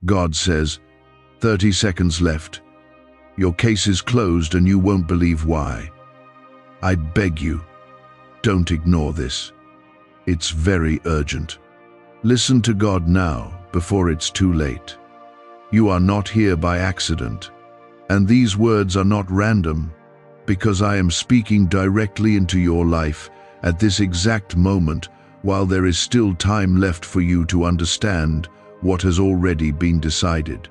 God says, 30 seconds left. Your case is closed and you won't believe why. I beg you, don't ignore this. It's very urgent. Listen to God now, before it's too late. You are not here by accident. And these words are not random, because I am speaking directly into your life at this exact moment, while there is still time left for you to understand what has already been decided.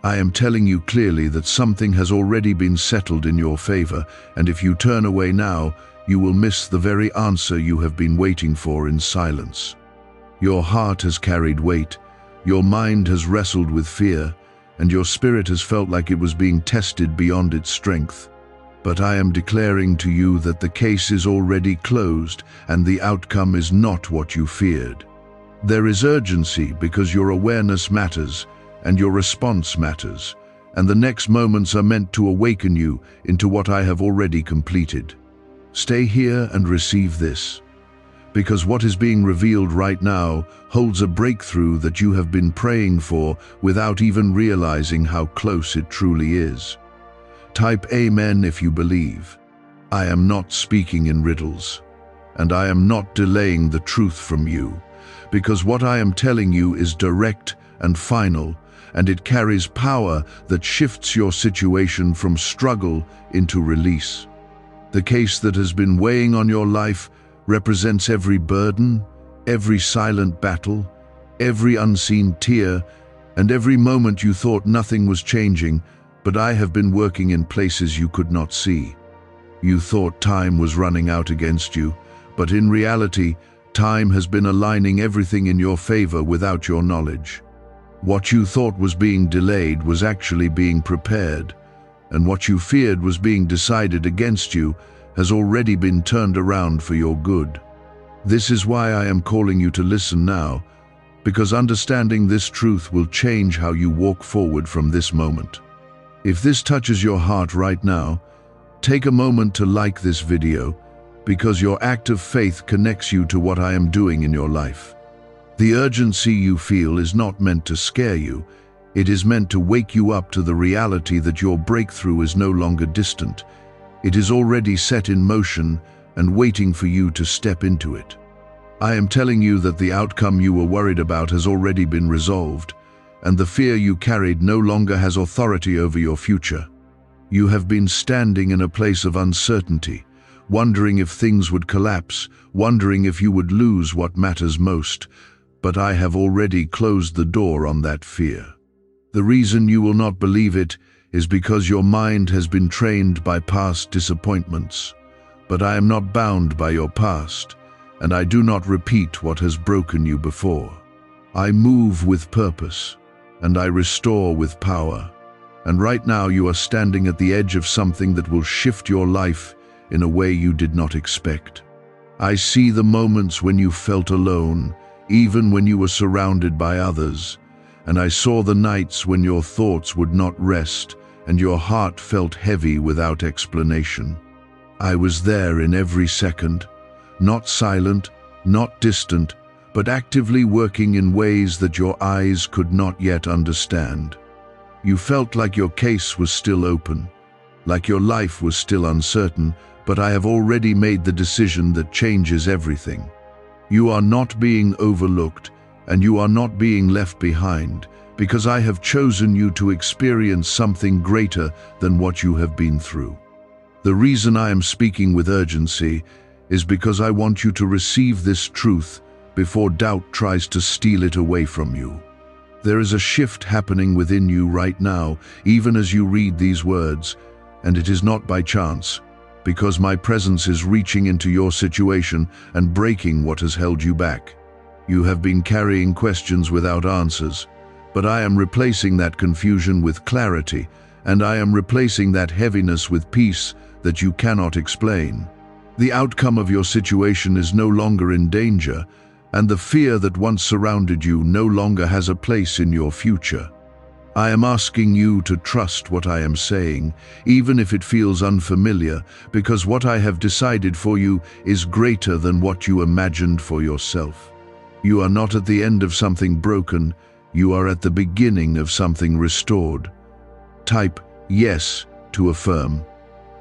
I am telling you clearly that something has already been settled in your favor, and if you turn away now, you will miss the very answer you have been waiting for in silence. Your heart has carried weight, your mind has wrestled with fear, and your spirit has felt like it was being tested beyond its strength. But I am declaring to you that the case is already closed and the outcome is not what you feared. There is urgency because your awareness matters and your response matters, and the next moments are meant to awaken you into what I have already completed. Stay here and receive this, because what is being revealed right now holds a breakthrough that you have been praying for without even realizing how close it truly is. Type Amen if you believe. I am not speaking in riddles, and I am not delaying the truth from you, because what I am telling you is direct and final, and it carries power that shifts your situation from struggle into release. The case that has been weighing on your life represents every burden, every silent battle, every unseen tear, and every moment you thought nothing was changing, but I have been working in places you could not see. You thought time was running out against you, but in reality, time has been aligning everything in your favor without your knowledge. What you thought was being delayed was actually being prepared, and what you feared was being decided against you has already been turned around for your good. This is why I am calling you to listen now, because understanding this truth will change how you walk forward from this moment. If this touches your heart right now, take a moment to like this video, because your act of faith connects you to what I am doing in your life. The urgency you feel is not meant to scare you. It is meant to wake you up to the reality that your breakthrough is no longer distant. It is already set in motion and waiting for you to step into it. I am telling you that the outcome you were worried about has already been resolved, and the fear you carried no longer has authority over your future. You have been standing in a place of uncertainty, wondering if things would collapse, wondering if you would lose what matters most, but I have already closed the door on that fear. The reason you will not believe it is because your mind has been trained by past disappointments. But I am not bound by your past, and I do not repeat what has broken you before. I move with purpose, and I restore with power. And right now you are standing at the edge of something that will shift your life in a way you did not expect. I see the moments when you felt alone, even when you were surrounded by others, and I saw the nights when your thoughts would not rest and your heart felt heavy without explanation. I was there in every second, not silent, not distant, but actively working in ways that your eyes could not yet understand. You felt like your case was still open, like your life was still uncertain, but I have already made the decision that changes everything. You are not being overlooked, and you are not being left behind, because I have chosen you to experience something greater than what you have been through. The reason I am speaking with urgency is because I want you to receive this truth before doubt tries to steal it away from you. There is a shift happening within you right now, even as you read these words, and it is not by chance, because my presence is reaching into your situation and breaking what has held you back. You have been carrying questions without answers, but I am replacing that confusion with clarity, and I am replacing that heaviness with peace that you cannot explain. The outcome of your situation is no longer in danger, and the fear that once surrounded you no longer has a place in your future. I am asking you to trust what I am saying, even if it feels unfamiliar, because what I have decided for you is greater than what you imagined for yourself. You are not at the end of something broken, You are at the beginning of something restored. Type yes to affirm.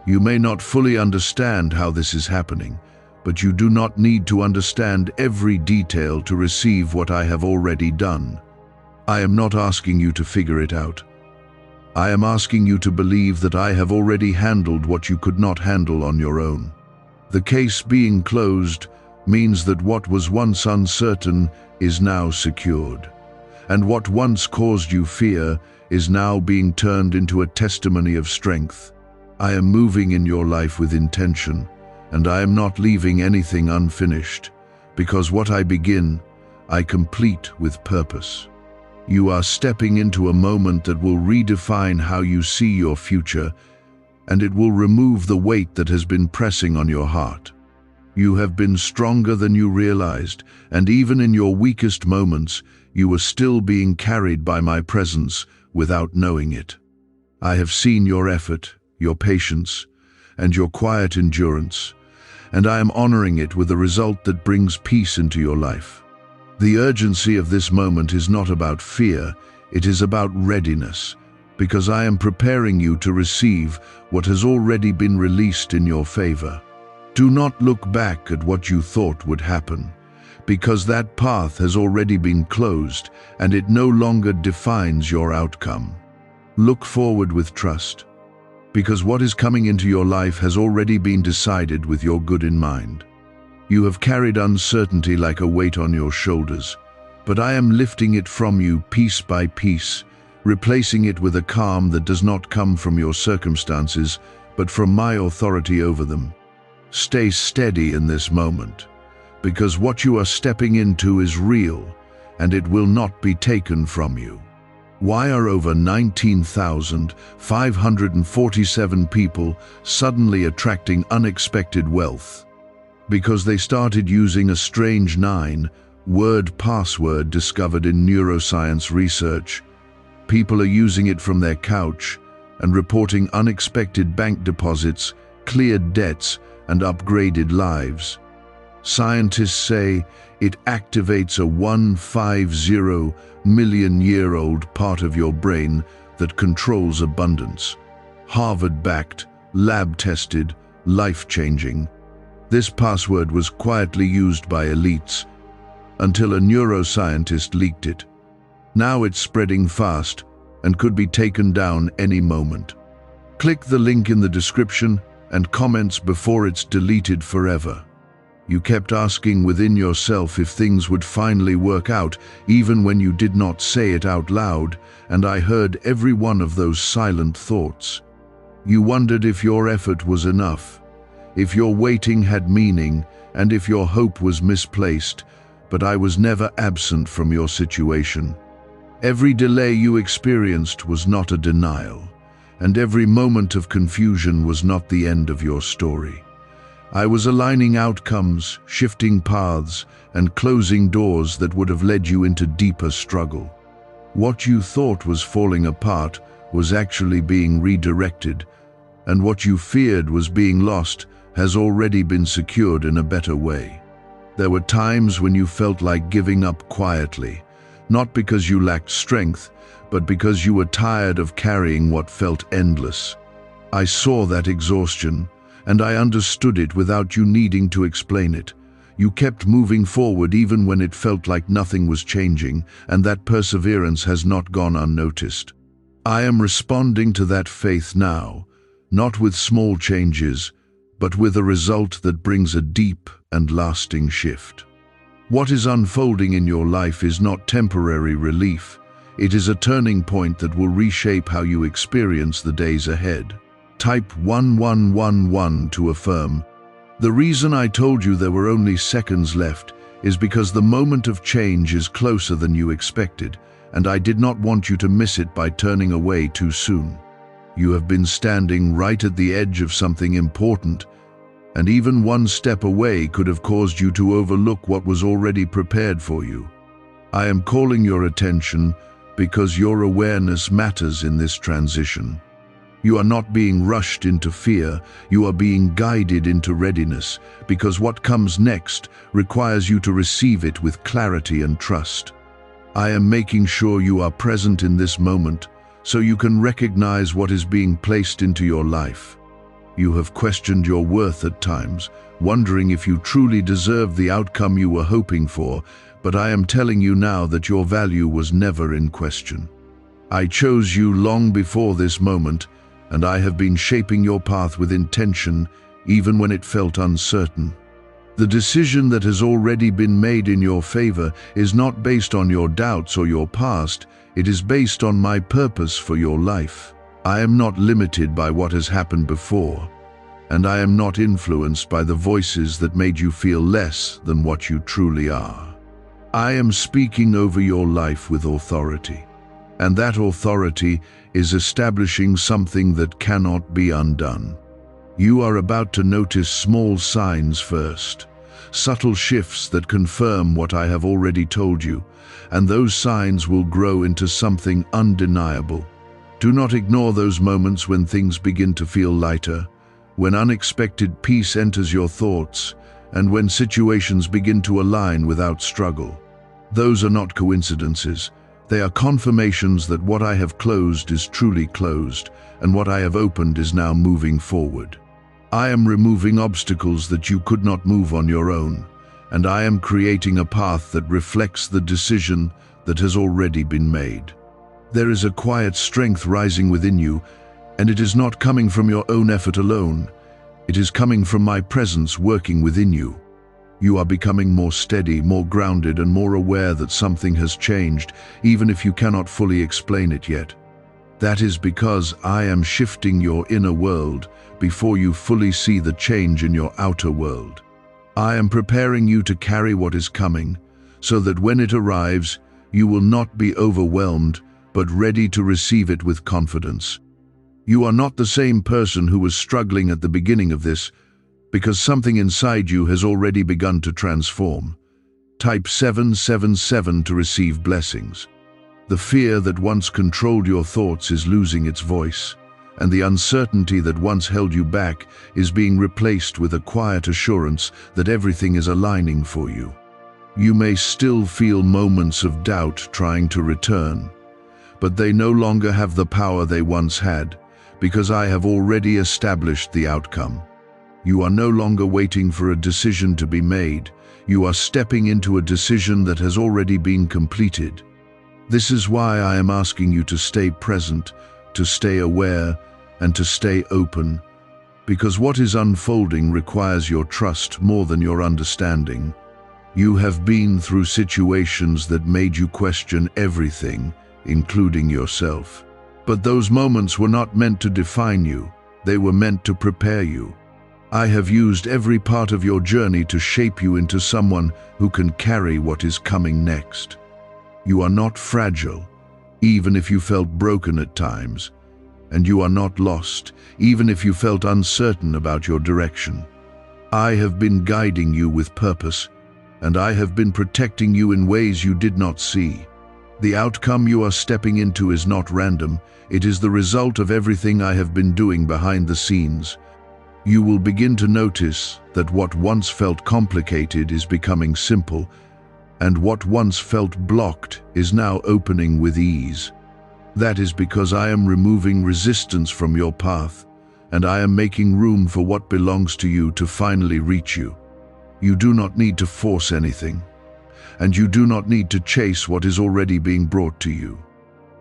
You may not fully understand how this is happening, but you do not need to understand every detail to receive what I have already done. I am not asking you to figure it out. I am asking you to believe that I have already handled what you could not handle on your own. The case being closed means that what was once uncertain is now secured, and what once caused you fear is now being turned into a testimony of strength. I am moving in your life with intention, and I am not leaving anything unfinished, because what I begin, I complete with purpose. You are stepping into a moment that will redefine how you see your future, and it will remove the weight that has been pressing on your heart. You have been stronger than you realized, and even in your weakest moments, you were still being carried by my presence without knowing it. I have seen your effort, your patience, and your quiet endurance, and I am honoring it with a result that brings peace into your life. The urgency of this moment is not about fear, it is about readiness, because I am preparing you to receive what has already been released in your favor. Do not look back at what you thought would happen, because that path has already been closed and it no longer defines your outcome. Look forward with trust, because what is coming into your life has already been decided with your good in mind. You have carried uncertainty like a weight on your shoulders, but I am lifting it from you piece by piece, replacing it with a calm that does not come from your circumstances, but from my authority over them. Stay steady in this moment, because what you are stepping into is real, and it will not be taken from you. Why are over 19,547 people suddenly attracting unexpected wealth? Because they started using a strange 9-word password discovered in neuroscience research. People are using it from their couch and reporting unexpected bank deposits, cleared debts, and upgraded lives. Scientists say it activates a 150-million-year-old part of your brain that controls abundance. Harvard-backed, lab-tested, life-changing. This password was quietly used by elites until a neuroscientist leaked it. Now it's spreading fast and could be taken down any moment. Click the link in the description and comments before it's deleted forever. You kept asking within yourself if things would finally work out, even when you did not say it out loud, and I heard every one of those silent thoughts. You wondered if your effort was enough, if your waiting had meaning, and if your hope was misplaced, but I was never absent from your situation. Every delay you experienced was not a denial, and every moment of confusion was not the end of your story. I was aligning outcomes, shifting paths, and closing doors that would have led you into deeper struggle. What you thought was falling apart was actually being redirected, and what you feared was being lost has already been secured in a better way. There were times when you felt like giving up quietly, not because you lacked strength, but because you were tired of carrying what felt endless. I saw that exhaustion, and I understood it without you needing to explain it. You kept moving forward even when it felt like nothing was changing, and that perseverance has not gone unnoticed. I am responding to that faith now, not with small changes, but with a result that brings a deep and lasting shift. What is unfolding in your life is not temporary relief. It is a turning point that will reshape how you experience the days ahead. Type 1111 to affirm. The reason I told you there were only seconds left is because the moment of change is closer than you expected, and I did not want you to miss it by turning away too soon. You have been standing right at the edge of something important, and even one step away could have caused you to overlook what was already prepared for you. I am calling your attention because your awareness matters in this transition. You are not being rushed into fear, you are being guided into readiness, because what comes next requires you to receive it with clarity and trust. I am making sure you are present in this moment so you can recognize what is being placed into your life. You have questioned your worth at times, wondering if you truly deserve the outcome you were hoping for, but I am telling you now that your value was never in question. I chose you long before this moment, and I have been shaping your path with intention, even when it felt uncertain. The decision that has already been made in your favor is not based on your doubts or your past, it is based on my purpose for your life. I am not limited by what has happened before, and I am not influenced by the voices that made you feel less than what you truly are. I am speaking over your life with authority, and that authority is establishing something that cannot be undone. You are about to notice small signs first, subtle shifts that confirm what I have already told you, and those signs will grow into something undeniable. Do not ignore those moments when things begin to feel lighter, when unexpected peace enters your thoughts, and when situations begin to align without struggle. Those are not coincidences. They are confirmations that what I have closed is truly closed, and what I have opened is now moving forward. I am removing obstacles that you could not move on your own, and I am creating a path that reflects the decision that has already been made. There is a quiet strength rising within you, and it is not coming from your own effort alone. It is coming from my presence working within you. You are becoming more steady, more grounded, and more aware that something has changed, even if you cannot fully explain it yet. That is because I am shifting your inner world before you fully see the change in your outer world. I am preparing you to carry what is coming, so that when it arrives, you will not be overwhelmed, but ready to receive it with confidence. You are not the same person who was struggling at the beginning of this, because something inside you has already begun to transform. Type 777 to receive blessings. The fear that once controlled your thoughts is losing its voice, and the uncertainty that once held you back is being replaced with a quiet assurance that everything is aligning for you. You may still feel moments of doubt trying to return, but they no longer have the power they once had, because I have already established the outcome. You are no longer waiting for a decision to be made. You are stepping into a decision that has already been completed. This is why I am asking you to stay present, to stay aware, and to stay open, because what is unfolding requires your trust more than your understanding. You have been through situations that made you question everything, including yourself. But those moments were not meant to define you, they were meant to prepare you. I have used every part of your journey to shape you into someone who can carry what is coming next. You are not fragile, even if you felt broken at times, and you are not lost, even if you felt uncertain about your direction. I have been guiding you with purpose, and I have been protecting you in ways you did not see. The outcome you are stepping into is not random, it is the result of everything I have been doing behind the scenes. You will begin to notice that what once felt complicated is becoming simple, and what once felt blocked is now opening with ease. That is because I am removing resistance from your path, and I am making room for what belongs to you to finally reach you. You do not need to force anything, and you do not need to chase what is already being brought to you.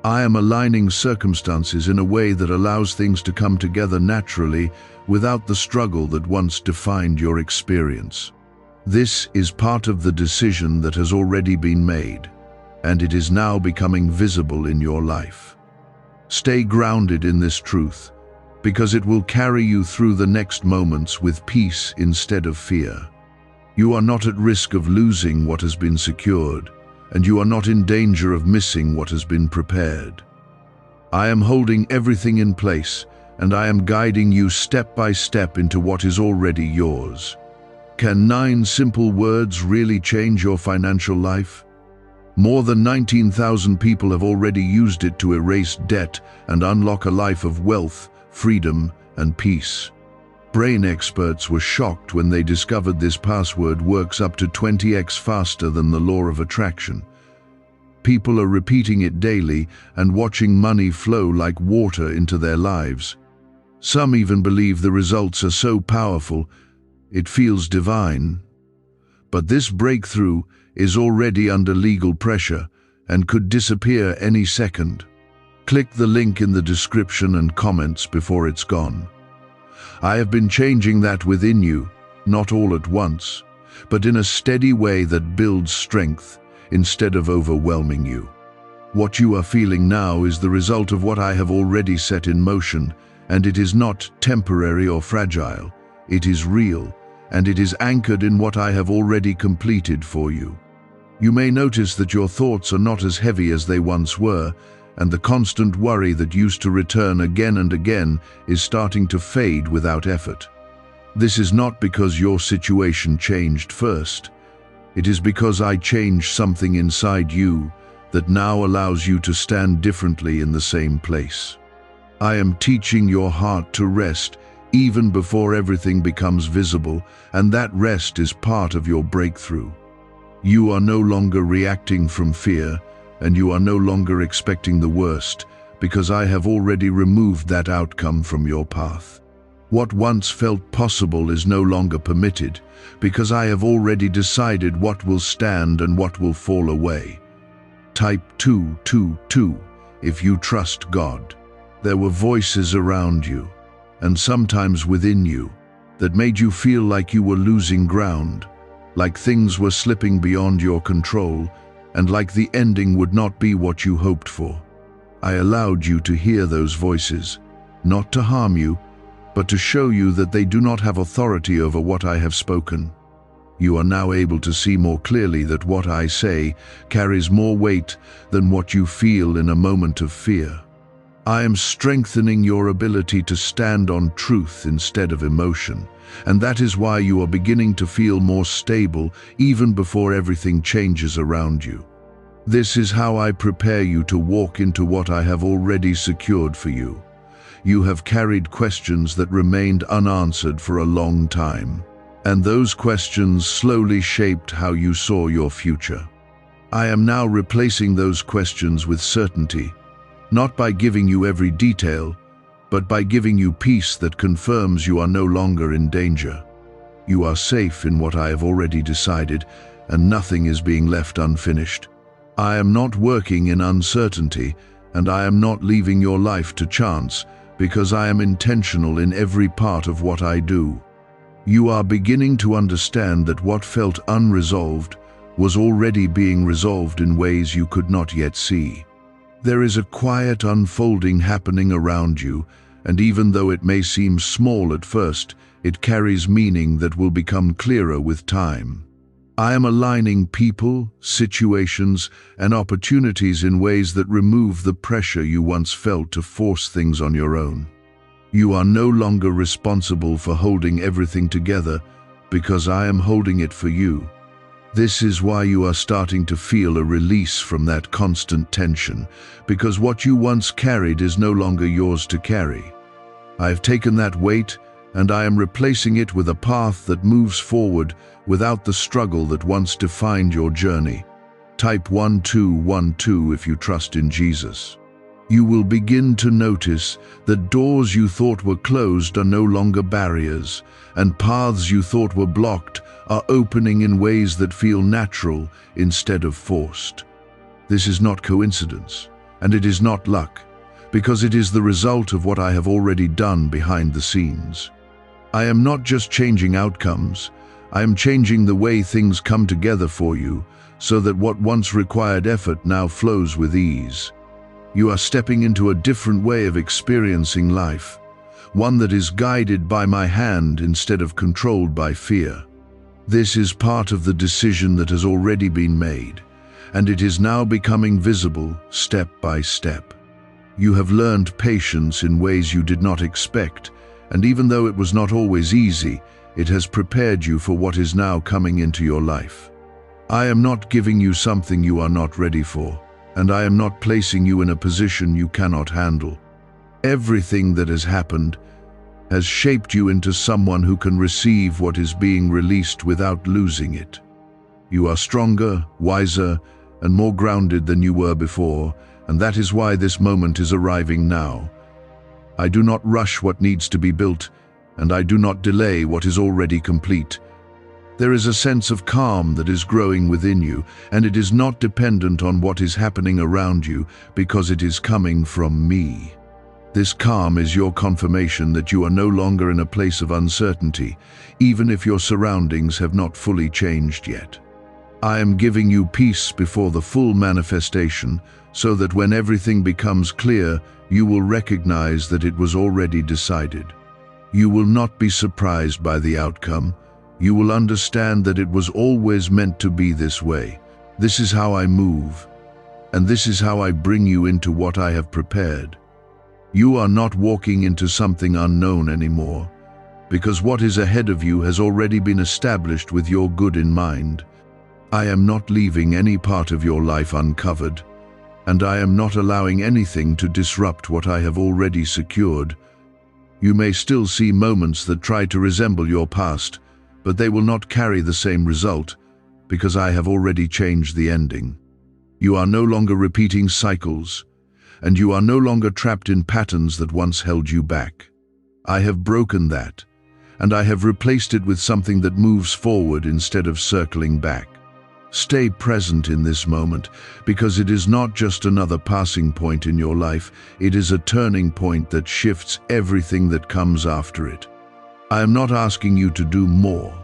I am aligning circumstances in a way that allows things to come together naturally without the struggle that once defined your experience. This is part of the decision that has already been made, and it is now becoming visible in your life. Stay grounded in this truth, because it will carry you through the next moments with peace instead of fear. You are not at risk of losing what has been secured, and you are not in danger of missing what has been prepared. I am holding everything in place, and I am guiding you step by step into what is already yours. Can 9 simple words really change your financial life? More than 19,000 people have already used it to erase debt and unlock a life of wealth, freedom, and peace. Brain experts were shocked when they discovered this password works up to 20x faster than the law of attraction. People are repeating it daily and watching money flow like water into their lives. Some even believe the results are so powerful, it feels divine. But this breakthrough is already under legal pressure and could disappear any second. Click the link in the description and comments before it's gone. I have been changing that within you, not all at once, but in a steady way that builds strength instead of overwhelming you. What you are feeling now is the result of what I have already set in motion, and it is not temporary or fragile. It is real, and it is anchored in what I have already completed for you. You may notice that your thoughts are not as heavy as they once were, and the constant worry that used to return again and again is starting to fade without effort. This is not because your situation changed first. It is because I changed something inside you that now allows you to stand differently in the same place. I am teaching your heart to rest even before everything becomes visible, and that rest is part of your breakthrough. You are no longer reacting from fear, and you are no longer expecting the worst, because I have already removed that outcome from your path. What once felt possible is no longer permitted, because I have already decided what will stand and what will fall away. Type 222 if you trust God. There were voices around you, and sometimes within you, that made you feel like you were losing ground, like things were slipping beyond your control, and like the ending would not be what you hoped for. I allowed you to hear those voices, not to harm you, but to show you that they do not have authority over what I have spoken. You are now able to see more clearly that what I say carries more weight than what you feel in a moment of fear. I am strengthening your ability to stand on truth instead of emotion, and that is why you are beginning to feel more stable even before everything changes around you. This is how I prepare you to walk into what I have already secured for you. You have carried questions that remained unanswered for a long time, and those questions slowly shaped how you saw your future. I am now replacing those questions with certainty, not by giving you every detail, but by giving you peace that confirms you are no longer in danger. You are safe in what I have already decided, and nothing is being left unfinished. I am not working in uncertainty, and I am not leaving your life to chance, because I am intentional in every part of what I do. You are beginning to understand that what felt unresolved was already being resolved in ways you could not yet see. There is a quiet unfolding happening around you, and even though it may seem small at first, it carries meaning that will become clearer with time. I am aligning people, situations, and opportunities in ways that remove the pressure you once felt to force things on your own. You are no longer responsible for holding everything together, because I am holding it for you. This is why you are starting to feel a release from that constant tension, because what you once carried is no longer yours to carry. I have taken that weight, and I am replacing it with a path that moves forward without the struggle that once defined your journey. Type 1212 if you trust in Jesus. You will begin to notice that doors you thought were closed are no longer barriers, and paths you thought were blocked are opening in ways that feel natural instead of forced. This is not coincidence, and it is not luck, because it is the result of what I have already done behind the scenes. I am not just changing outcomes, I am changing the way things come together for you, so that what once required effort now flows with ease. You are stepping into a different way of experiencing life, one that is guided by my hand instead of controlled by fear. This is part of the decision that has already been made, and it is now becoming visible step by step. You have learned patience in ways you did not expect, and even though it was not always easy, it has prepared you for what is now coming into your life. I am not giving you something you are not ready for, and I am not placing you in a position you cannot handle. Everything that has happened has shaped you into someone who can receive what is being released without losing it. You are stronger, wiser, and more grounded than you were before, and that is why this moment is arriving now. I do not rush what needs to be built, and I do not delay what is already complete. There is a sense of calm that is growing within you, and it is not dependent on what is happening around you because it is coming from me. This calm is your confirmation that you are no longer in a place of uncertainty, even if your surroundings have not fully changed yet. I am giving you peace before the full manifestation, so that when everything becomes clear, you will recognize that it was already decided. You will not be surprised by the outcome. You will understand that it was always meant to be this way. This is how I move, and this is how I bring you into what I have prepared. You are not walking into something unknown anymore, because what is ahead of you has already been established with your good in mind. I am not leaving any part of your life uncovered, and I am not allowing anything to disrupt what I have already secured. You may still see moments that try to resemble your past, but they will not carry the same result, because I have already changed the ending. You are no longer repeating cycles, and you are no longer trapped in patterns that once held you back. I have broken that, and I have replaced it with something that moves forward instead of circling back. Stay present in this moment, because it is not just another passing point in your life, it is a turning point that shifts everything that comes after it. I am not asking you to do more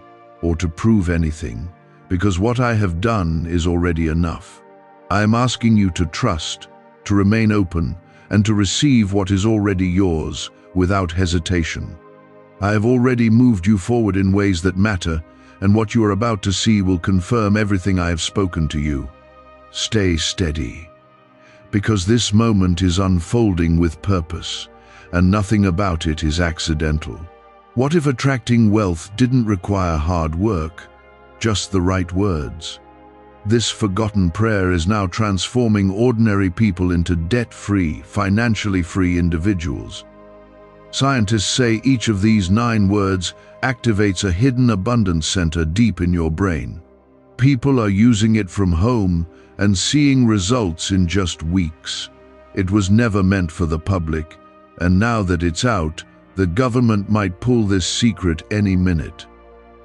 or to prove anything, because what I have done is already enough. I am asking you to trust, to remain open, and to receive what is already yours without hesitation. I have already moved you forward in ways that matter, and what you are about to see will confirm everything I have spoken to you. Stay steady, because this moment is unfolding with purpose, and nothing about it is accidental. What if attracting wealth didn't require hard work, just the right words? This forgotten prayer is now transforming ordinary people into debt-free, financially free individuals. Scientists say each of these 9 words activates a hidden abundance center deep in your brain. People are using it from home and seeing results in just weeks. It was never meant for the public, and now that it's out, the government might pull this secret any minute.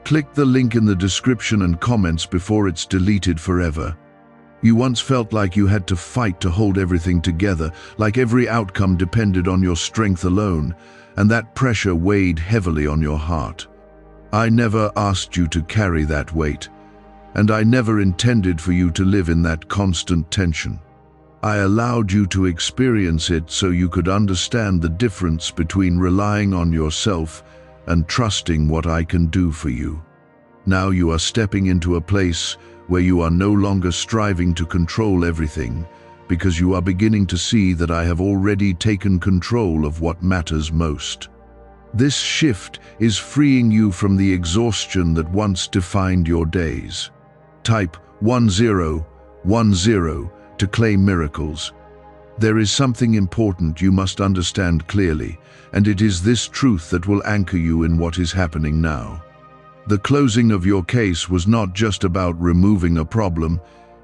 Click the link in the description and comments before it's deleted forever. You once felt like you had to fight to hold everything together, like every outcome depended on your strength alone, and that pressure weighed heavily on your heart. I never asked you to carry that weight, and I never intended for you to live in that constant tension. I allowed you to experience it so you could understand the difference between relying on yourself and trusting what I can do for you. Now you are stepping into a place where you are no longer striving to control everything, because you are beginning to see that I have already taken control of what matters most. This shift is freeing you from the exhaustion that once defined your days. Type 1010 to claim miracles. There is something important you must understand clearly, and it is this truth that will anchor you in what is happening now. The closing of your case was not just about removing a problem,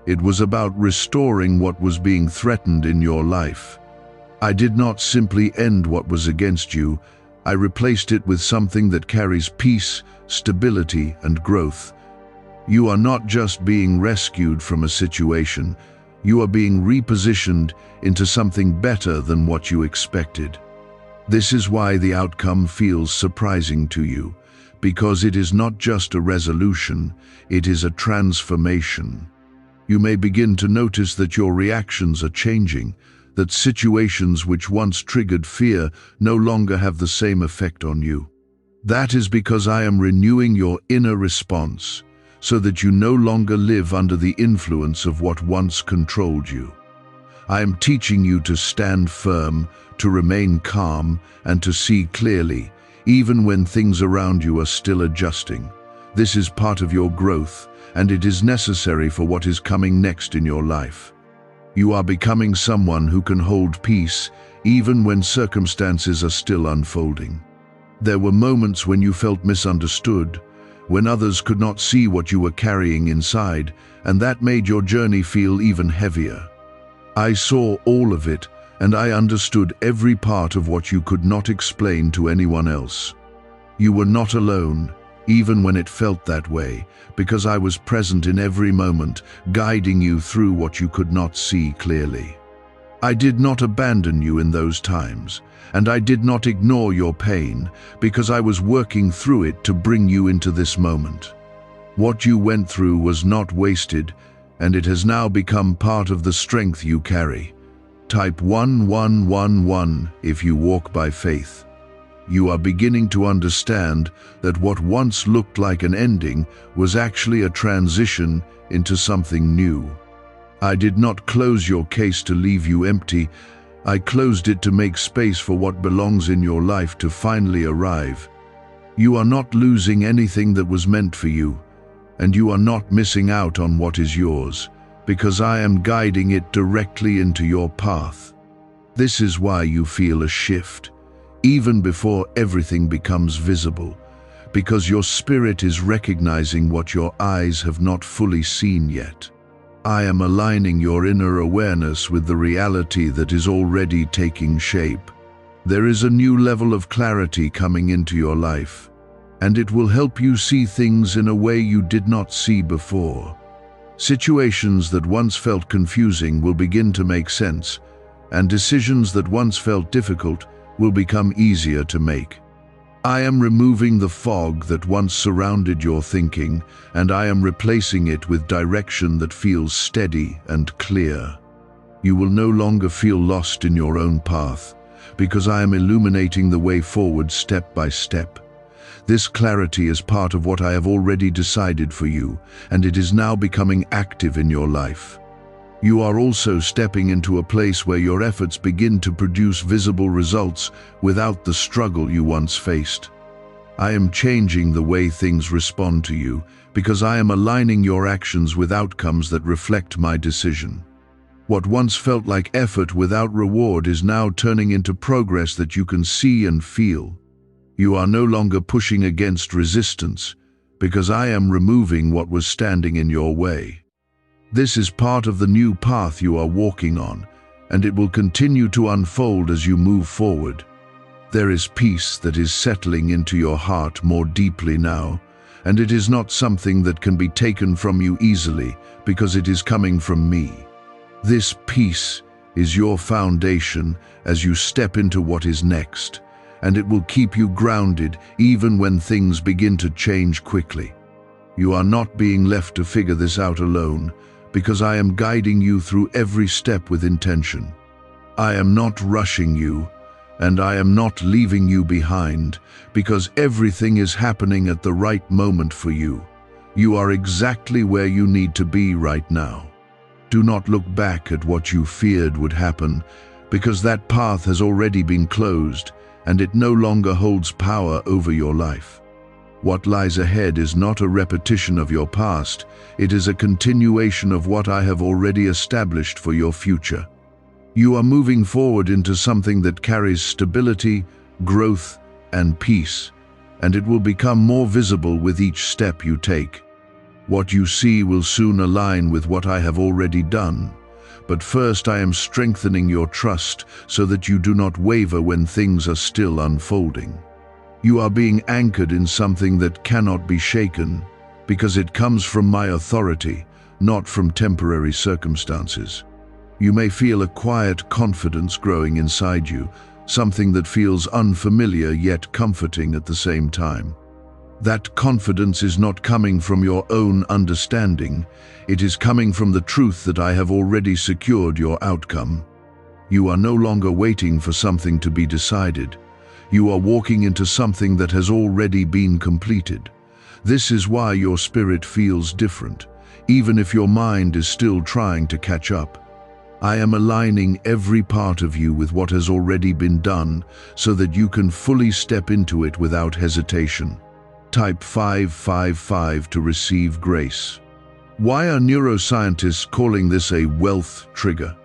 it was about restoring what was being threatened in your life. I did not simply end what was against you, I replaced it with something that carries peace, stability, and growth. You are not just being rescued from a situation, you are being repositioned into something better than what you expected. This is why the outcome feels surprising to you, because it is not just a resolution, it is a transformation. You may begin to notice that your reactions are changing, that situations which once triggered fear no longer have the same effect on you. That is because I am renewing your inner response, so that you no longer live under the influence of what once controlled you. I am teaching you to stand firm, to remain calm, and to see clearly, even when things around you are still adjusting. This is part of your growth, and it is necessary for what is coming next in your life. You are becoming someone who can hold peace, even when circumstances are still unfolding. There were moments when you felt misunderstood, when others could not see what you were carrying inside, and that made your journey feel even heavier. I saw all of it, and I understood every part of what you could not explain to anyone else. You were not alone, even when it felt that way, because I was present in every moment, guiding you through what you could not see clearly. I did not abandon you in those times, and I did not ignore your pain, because I was working through it to bring you into this moment. What you went through was not wasted, and it has now become part of the strength you carry. Type 1111 if you walk by faith. You are beginning to understand that what once looked like an ending was actually a transition into something new. I did not close your case to leave you empty. I closed it to make space for what belongs in your life to finally arrive. You are not losing anything that was meant for you, and you are not missing out on what is yours, because I am guiding it directly into your path. This is why you feel a shift, even before everything becomes visible, because your spirit is recognizing what your eyes have not fully seen yet. I am aligning your inner awareness with the reality that is already taking shape. There is a new level of clarity coming into your life, and it will help you see things in a way you did not see before. Situations that once felt confusing will begin to make sense, and decisions that once felt difficult will become easier to make. I am removing the fog that once surrounded your thinking, and I am replacing it with direction that feels steady and clear. You will no longer feel lost in your own path, because I am illuminating the way forward step by step. This clarity is part of what I have already decided for you, and it is now becoming active in your life. You are also stepping into a place where your efforts begin to produce visible results without the struggle you once faced. I am changing the way things respond to you, because I am aligning your actions with outcomes that reflect my decision. What once felt like effort without reward is now turning into progress that you can see and feel. You are no longer pushing against resistance, because I am removing what was standing in your way. This is part of the new path you are walking on, and it will continue to unfold as you move forward. There is peace that is settling into your heart more deeply now, and it is not something that can be taken from you easily, because it is coming from me. This peace is your foundation as you step into what is next, and it will keep you grounded even when things begin to change quickly. You are not being left to figure this out alone, because I am guiding you through every step with intention. I am not rushing you, and I am not leaving you behind, because everything is happening at the right moment for you. You are exactly where you need to be right now. Do not look back at what you feared would happen, because that path has already been closed, and it no longer holds power over your life. What lies ahead is not a repetition of your past, it is a continuation of what I have already established for your future. You are moving forward into something that carries stability, growth, and peace, and it will become more visible with each step you take. What you see will soon align with what I have already done, but first I am strengthening your trust so that you do not waver when things are still unfolding. You are being anchored in something that cannot be shaken, because it comes from my authority, not from temporary circumstances. You may feel a quiet confidence growing inside you, something that feels unfamiliar yet comforting at the same time. That confidence is not coming from your own understanding, it is coming from the truth that I have already secured your outcome. You are no longer waiting for something to be decided. You are walking into something that has already been completed. This is why your spirit feels different, even if your mind is still trying to catch up. I am aligning every part of you with what has already been done so that you can fully step into it without hesitation. Type 555 to receive grace. Why are neuroscientists calling this a wealth trigger?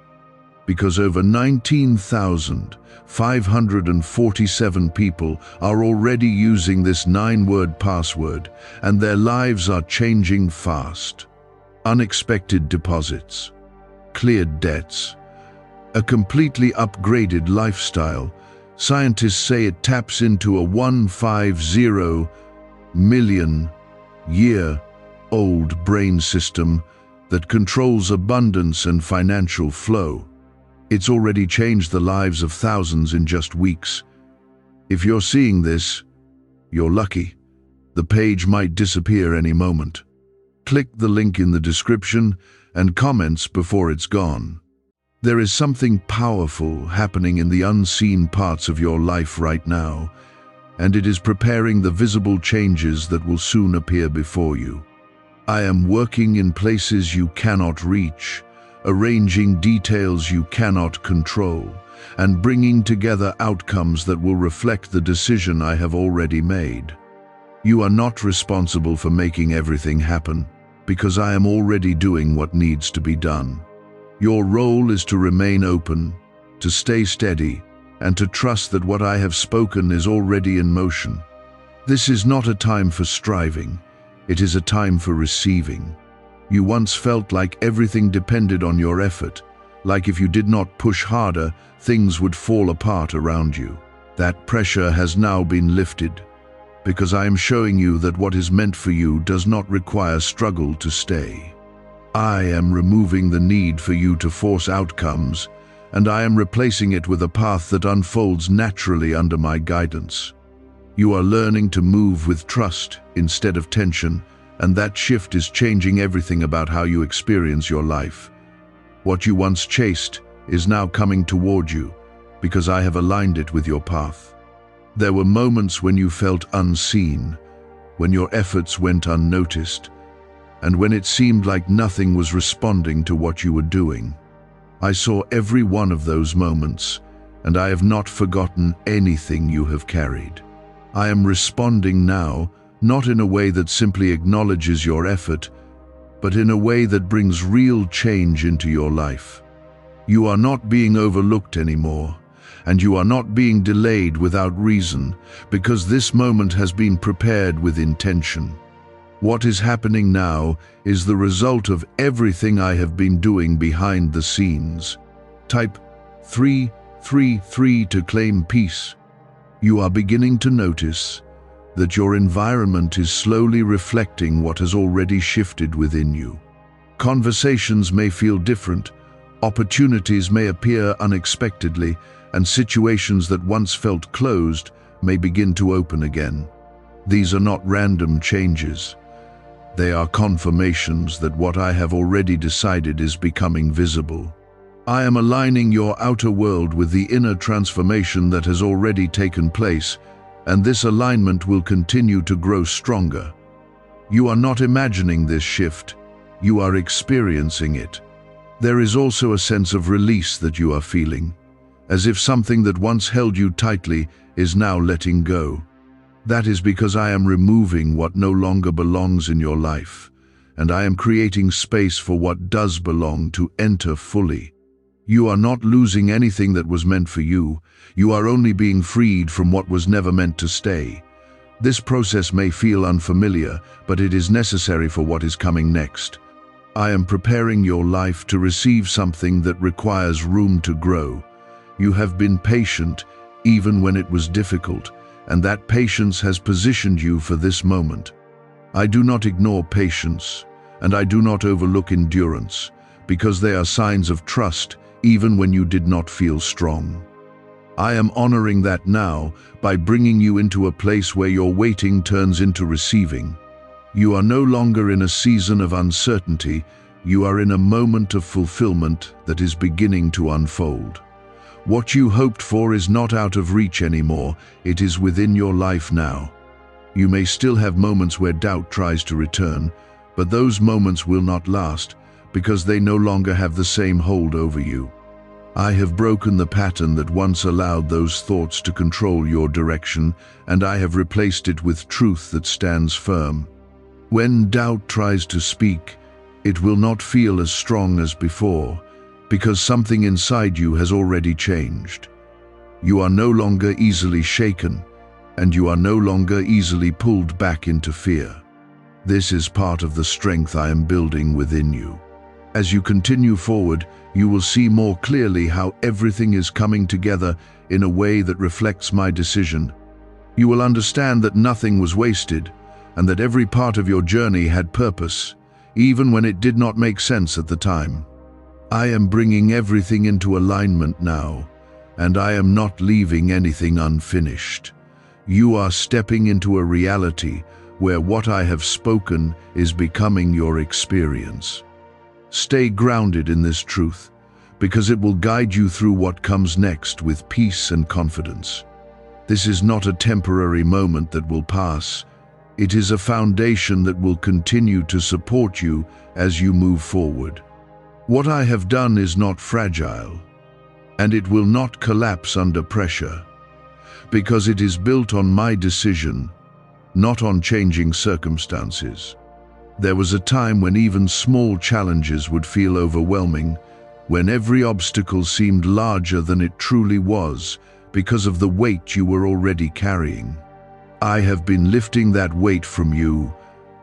because over 19,547 people are already using this 9-word password, and their lives are changing fast. Unexpected deposits, cleared debts, a completely upgraded lifestyle. Scientists say it taps into a 150 million year-old brain system that controls abundance and financial flow. It's already changed the lives of thousands in just weeks. If you're seeing this, you're lucky. The page might disappear any moment. Click the link in the description and comments before it's gone. There is something powerful happening in the unseen parts of your life right now, and it is preparing the visible changes that will soon appear before you. I am working in places you cannot reach, arranging details you cannot control, and bringing together outcomes that will reflect the decision I have already made. You are not responsible for making everything happen, because I am already doing what needs to be done. Your role is to remain open, to stay steady, and to trust that what I have spoken is already in motion. This is not a time for striving, it is a time for receiving. You once felt like everything depended on your effort, like if you did not push harder, things would fall apart around you. That pressure has now been lifted, because I am showing you that what is meant for you does not require struggle to stay. I am removing the need for you to force outcomes, and I am replacing it with a path that unfolds naturally under my guidance. You are learning to move with trust instead of tension, and that shift is changing everything about how you experience your life. What you once chased is now coming toward you, because I have aligned it with your path. There were moments when you felt unseen, when your efforts went unnoticed, and when it seemed like nothing was responding to what you were doing. I saw every one of those moments, and I have not forgotten anything you have carried. I am responding now, not in a way that simply acknowledges your effort, but in a way that brings real change into your life. You are not being overlooked anymore, and you are not being delayed without reason, because this moment has been prepared with intention. What is happening now is the result of everything I have been doing behind the scenes. Type 333 to claim peace. You are beginning to notice that your environment is slowly reflecting what has already shifted within you. Conversations may feel different, opportunities may appear unexpectedly, and situations that once felt closed may begin to open again. These are not random changes. They are confirmations that what I have already decided is becoming visible. I am aligning your outer world with the inner transformation that has already taken place, and this alignment will continue to grow stronger. You are not imagining this shift, you are experiencing it. There is also a sense of release that you are feeling, as if something that once held you tightly is now letting go. That is because I am removing what no longer belongs in your life, and I am creating space for what does belong to enter fully. You are not losing anything that was meant for you, you are only being freed from what was never meant to stay. This process may feel unfamiliar, but it is necessary for what is coming next. I am preparing your life to receive something that requires room to grow. You have been patient, even when it was difficult, and that patience has positioned you for this moment. I do not ignore patience, and I do not overlook endurance, because they are signs of trust even when you did not feel strong. I am honoring that now by bringing you into a place where your waiting turns into receiving. You are no longer in a season of uncertainty, you are in a moment of fulfillment that is beginning to unfold. What you hoped for is not out of reach anymore, it is within your life now. You may still have moments where doubt tries to return, but those moments will not last, because they no longer have the same hold over you. I have broken the pattern that once allowed those thoughts to control your direction, and I have replaced it with truth that stands firm. When doubt tries to speak, it will not feel as strong as before, because something inside you has already changed. You are no longer easily shaken, and you are no longer easily pulled back into fear. This is part of the strength I am building within you. As you continue forward, you will see more clearly how everything is coming together in a way that reflects my decision. You will understand that nothing was wasted, and that every part of your journey had purpose, even when it did not make sense at the time. I am bringing everything into alignment now, and I am not leaving anything unfinished. You are stepping into a reality where what I have spoken is becoming your experience. Stay grounded in this truth, because it will guide you through what comes next with peace and confidence. This is not a temporary moment that will pass. It is a foundation that will continue to support you as you move forward. What I have done is not fragile, and it will not collapse under pressure, because it is built on my decision, not on changing circumstances. There was a time when even small challenges would feel overwhelming, when every obstacle seemed larger than it truly was because of the weight you were already carrying. I have been lifting that weight from you,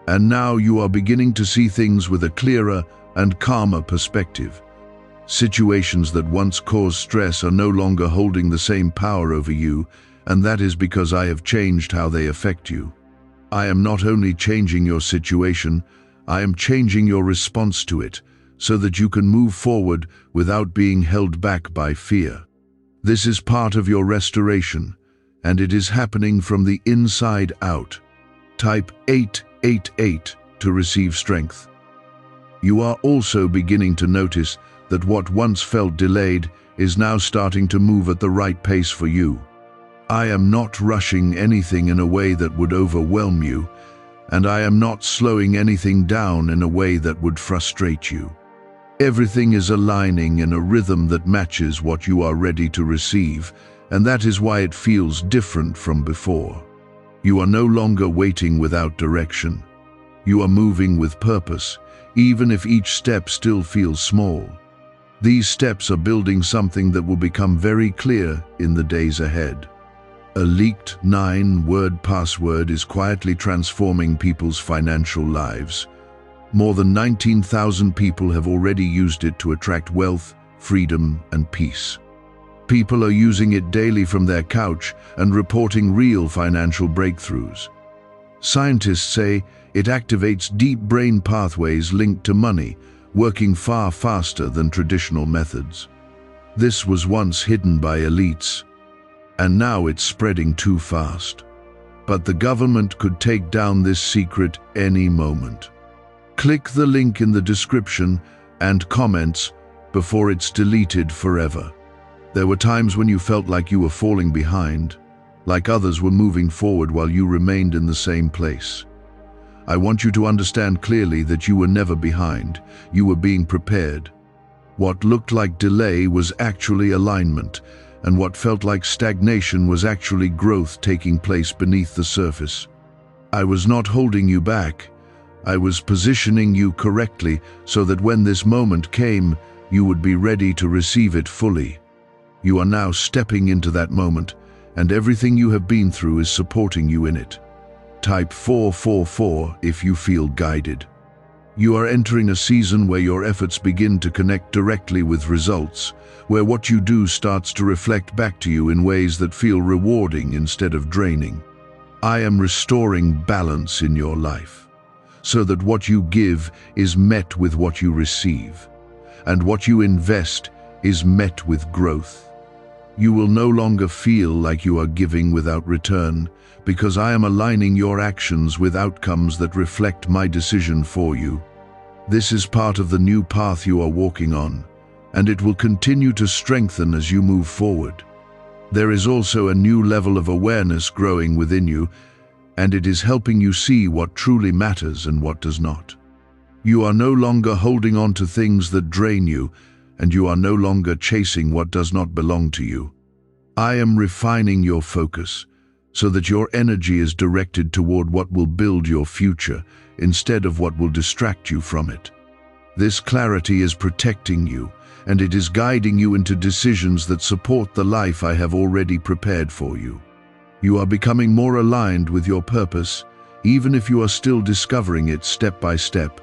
and now you are beginning to see things with a clearer and calmer perspective. Situations that once caused stress are no longer holding the same power over you, and that is because I have changed how they affect you. I am not only changing your situation, I am changing your response to it, so that you can move forward without being held back by fear. This is part of your restoration, and it is happening from the inside out. Type 888 to receive strength. You are also beginning to notice that what once felt delayed is now starting to move at the right pace for you. I am not rushing anything in a way that would overwhelm you, and I am not slowing anything down in a way that would frustrate you. Everything is aligning in a rhythm that matches what you are ready to receive, and that is why it feels different from before. You are no longer waiting without direction. You are moving with purpose, even if each step still feels small. These steps are building something that will become very clear in the days ahead. A leaked 9-word password is quietly transforming people's financial lives. More than 19,000 people have already used it to attract wealth, freedom, and peace. People are using it daily from their couch and reporting real financial breakthroughs. Scientists say it activates deep brain pathways linked to money, working far faster than traditional methods. This was once hidden by elites, and now it's spreading too fast. But the government could take down this secret any moment. Click the link in the description and comments before it's deleted forever. There were times when you felt like you were falling behind, like others were moving forward while you remained in the same place. I want you to understand clearly that you were never behind. You were being prepared. What looked like delay was actually alignment, and what felt like stagnation was actually growth taking place beneath the surface. I was not holding you back. I was positioning you correctly so that when this moment came, you would be ready to receive it fully. You are now stepping into that moment, and everything you have been through is supporting you in it. Type 444 if you feel guided. You are entering a season where your efforts begin to connect directly with results, where what you do starts to reflect back to you in ways that feel rewarding instead of draining. I am restoring balance in your life, so that what you give is met with what you receive, and what you invest is met with growth. You will no longer feel like you are giving without return, because I am aligning your actions with outcomes that reflect my decision for you. This is part of the new path you are walking on, and it will continue to strengthen as you move forward. There is also a new level of awareness growing within you, and it is helping you see what truly matters and what does not. You are no longer holding on to things that drain you, and you are no longer chasing what does not belong to you. I am refining your focus so that your energy is directed toward what will build your future instead of what will distract you from it. This clarity is protecting you, and it is guiding you into decisions that support the life I have already prepared for you. You are becoming more aligned with your purpose, even if you are still discovering it step by step.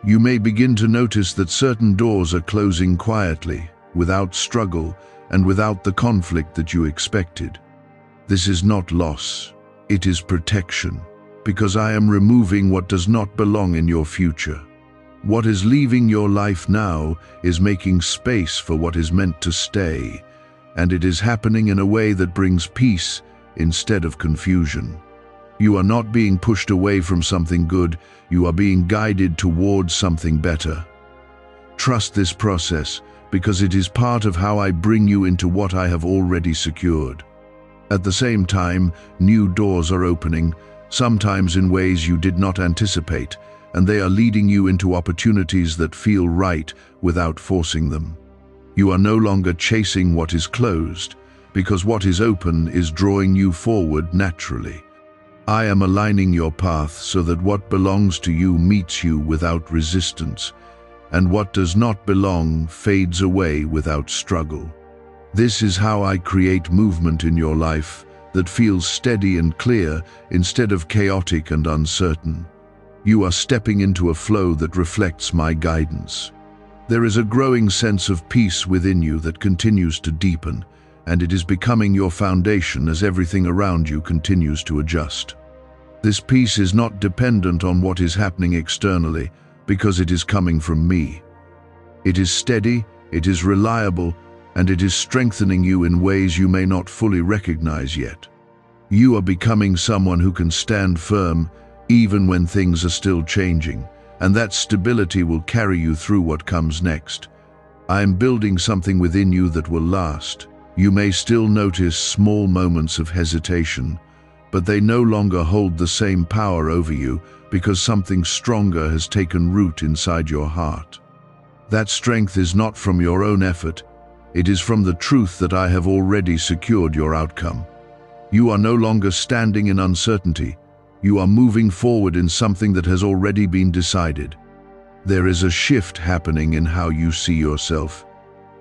You may begin to notice that certain doors are closing quietly, without struggle, and without the conflict that you expected. This is not loss, it is protection, because I am removing what does not belong in your future. What is leaving your life now is making space for what is meant to stay, and it is happening in a way that brings peace instead of confusion. You are not being pushed away from something good, you are being guided towards something better. Trust this process, because it is part of how I bring you into what I have already secured. At the same time, new doors are opening, sometimes in ways you did not anticipate, and they are leading you into opportunities that feel right without forcing them. You are no longer chasing what is closed, because what is open is drawing you forward naturally. I am aligning your path so that what belongs to you meets you without resistance, and what does not belong fades away without struggle. This is how I create movement in your life that feels steady and clear instead of chaotic and uncertain. You are stepping into a flow that reflects my guidance. There is a growing sense of peace within you that continues to deepen, and it is becoming your foundation as everything around you continues to adjust. This peace is not dependent on what is happening externally, because it is coming from me. It is steady, it is reliable, and it is strengthening you in ways you may not fully recognize yet. You are becoming someone who can stand firm even when things are still changing, and that stability will carry you through what comes next. I am building something within you that will last. You may still notice small moments of hesitation, but they no longer hold the same power over you because something stronger has taken root inside your heart. That strength is not from your own effort, it is from the truth that I have already secured your outcome. You are no longer standing in uncertainty, you are moving forward in something that has already been decided. There is a shift happening in how you see yourself,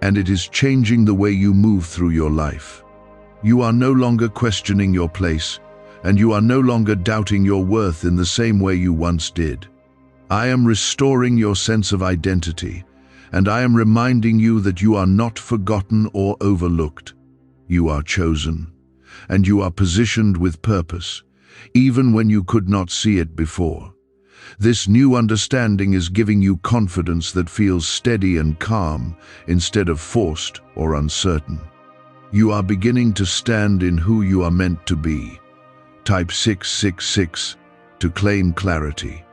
and it is changing the way you move through your life. You are no longer questioning your place, and you are no longer doubting your worth in the same way you once did. I am restoring your sense of identity, and I am reminding you that you are not forgotten or overlooked. You are chosen, and you are positioned with purpose, even when you could not see it before. This new understanding is giving you confidence that feels steady and calm instead of forced or uncertain. You are beginning to stand in who you are meant to be. Type 666 to claim clarity.